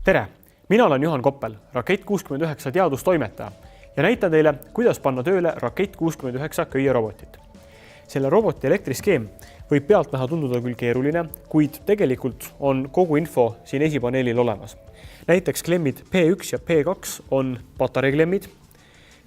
Tere! Mina olen Juhan Koppel, Rakett 69 teadustoimetaja ja näitan teile, kuidas panna tööle Rakett 69 köierobotit. Selle roboti elektriskeem võib pealt näha tunduda küll keeruline, kuid tegelikult on kogu info siin esipaneelil olemas. Näiteks klemmid P1 ja P2 on patareiklemmid,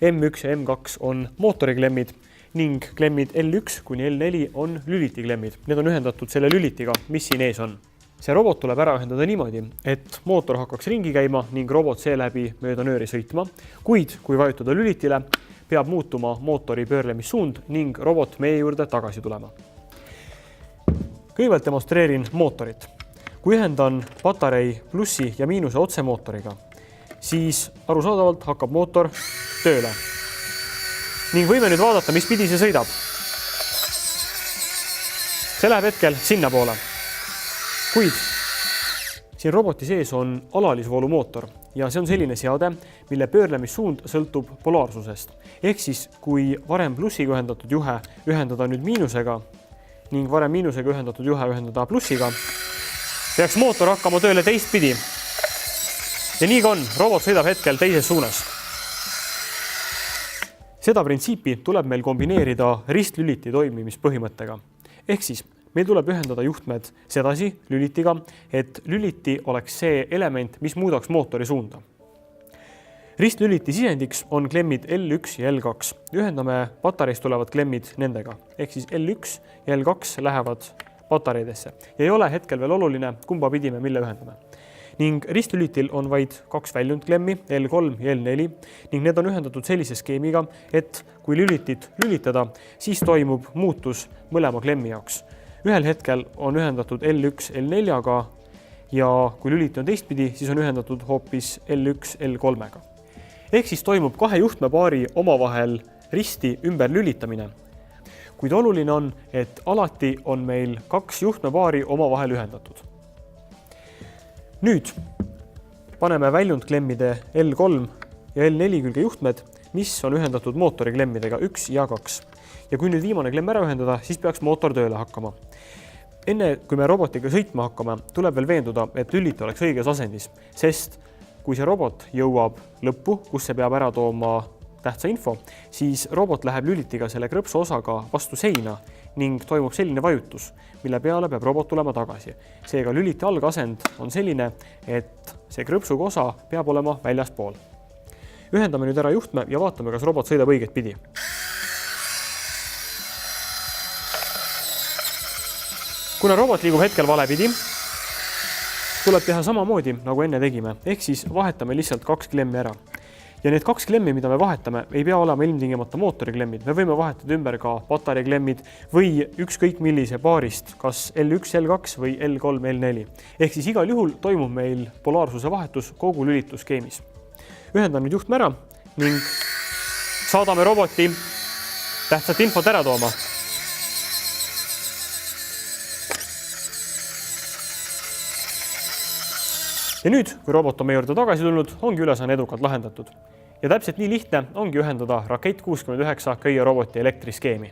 M1 ja M2 on mootoriklemmid ning klemmid L1 kuni L4 on lülitiklemmid. Need on ühendatud selle lülitiga, mis siin ees on. See robot tuleb ära ühendada niimoodi, et mootor hakkaks ringi käima ning robot seeläbi mööda nööri sõitma, kuid kui vajutada lülitile, peab muutuma mootori pöörlemissuund ning robot meie juurde tagasi tulema. Kõigepealt demonstreerin mootorit. Kui ühendan patarei plussi ja miinuse otsemootoriga, siis arusaadavalt hakkab mootor tööle. Ning võime nüüd vaadata, mis pidi see sõidab. See läheb hetkel sinna poole. Kuid siin roboti sees on alalisvoolumootor ja see on selline seade, mille pöörlemissuund sõltub polaarsusest. Ehk siis, kui varem plussiga ühendatud juhe ühendada nüüd miinusega ning varem miinusega ühendatud juhe ühendada plussiga, peaks mootor hakkama tööle teistpidi. Ja nii ka on, robot sõidab hetkel teises suunas. Seda printsiipi tuleb meil kombineerida ristlüliti toimimispõhimõttega. Ehk siis, meil tuleb ühendada juhtmed sedasi lülitiga, et lüliti oleks see element, mis muudaks mootori suunda. Ristlüliti sisendiks on klemmid L1 ja L2. Ühendame patareist tulevad klemmid nendega. Ehk siis L1 ja L2 lähevad patareidesse. Ja ei ole hetkel veel oluline, kumba pidime mille ühendame. Ning ristlülitil on vaid 2 väljundklemmi, L3 ja L4, ning need on ühendatud sellise skeemiga, et kui lülitit lülitada, siis toimub muutus mõlema klemmi jaoks. Ühel hetkel on ühendatud L1 L4-ga ja kui lüliti on teistpidi, siis on ühendatud hoopis L1 L3-ga. Ehk siis toimub 2 juhtmepaari omavahel risti ümber lülitamine. Kuid oluline on, et alati on meil 2 juhtmepaari omavahel ühendatud. Nüüd paneme väljundklemmide L3 ja L4 külge juhtmed, mis on ühendatud mootoriklemmidega 1 ja 2. Ja kui nüüd viimane klemm ära ühendada, siis peaks mootor tööle hakkama. Enne kui me robotiga sõitma hakkame, tuleb veel veenduda, et lüliti oleks õiges asendis, sest kui see robot jõuab lõppu, kus see peab ära tooma tähtsa info, siis robot läheb lülitiga selle krõpsu osaga vastu seina ning toimub selline vajutus, mille peale peab robot tulema tagasi. Seega lüliti algasend on selline, et see krõpsuga osa peab olema väljaspool. Ühendame nüüd ära juhtme ja vaatame, kas robot sõidab õiget pidi. Kuna robot liigub hetkel valepidi, tuleb teha samamoodi, nagu enne tegime, ehk siis vahetame lihtsalt 2 klemmi ära. Ja need 2 klemmi, mida me vahetame, ei pea olema ilmtingimata mootoriklemmid. Me võime vahetada ümber ka patareiklemmid või ükskõik millise paarist, kas L1, L2 või L3, L4. Ehk siis igal juhul toimub meil polaarsuse vahetus kogu lülitusskeemis. Ühendan nüüd juhtme ära ning saadame roboti tähtsat infot ära tooma. Ja nüüd, kui robot on meie juurde tagasi tulnud, ongi ülesanne edukalt lahendatud. Ja täpselt nii lihtne ongi ühendada Rakett 69 köieroboti elektriskeemi.